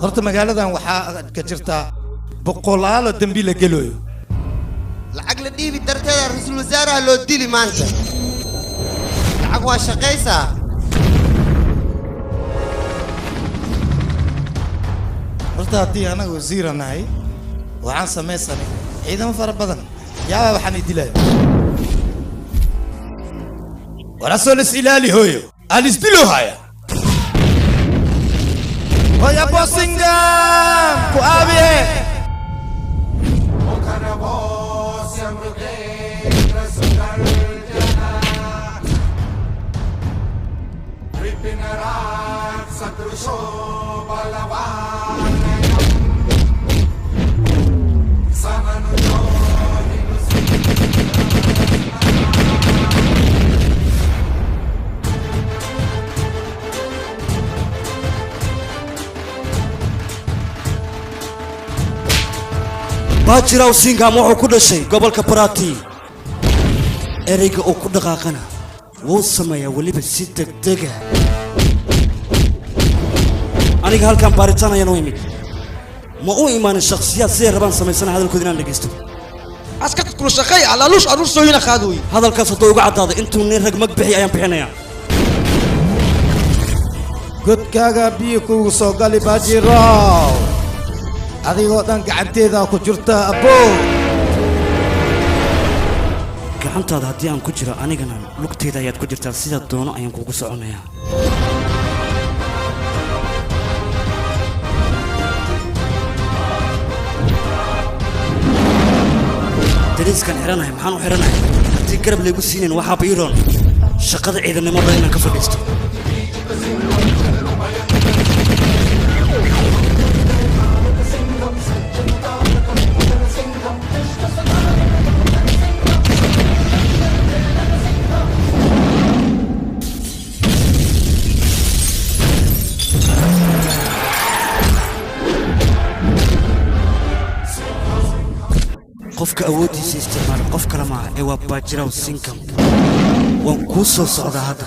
horta magaaladan waxaa ka jirta boqolaal dambi la gelayo lacag la dhiibi darteeda ra'iisul wasaaraha loo dili maanta lacag waa shaqaysaa horta haddii anaga wasiira nahay waxaan samaysanay ciidamo fara badan yaaba waxaan idilaya ورسول السلالي هويو أليس بلو هايا ويا بوسنغام كوابي باجرا وسينغا مو كل شيء قبل كبراتي اريق او كل دقاقنا وسمايا ولي بسيتك دقه انا هل كان باريتانا يا نويمي ما هو ايمان الشخصيات زي ربان سميسنا هذا الكودين اللي قستو اسكت كل شقي على لوش اروسو هنا خادوي هذا الكاس تو قعد هذا انتو نين رق مقبحي ايام بخينيا قد كاغا بيكو سو قالي باجرا adigoo dhan gacanteeda ku jirta abo gacantaada haddii aan ku jiro anigana lugteeda ayaad ku jirtaa sida doono ayaan kugu soconayaa dariiskan xiranahay maxaan u xiranahay haddii garab laygu siinayn waxaa biiroon shaqada ciidannimada inaan ka fadhiisto qofka awoodiisa isticmaal qof kale ma ee waa baajira oo sinkan waan ku soo socdaa hadda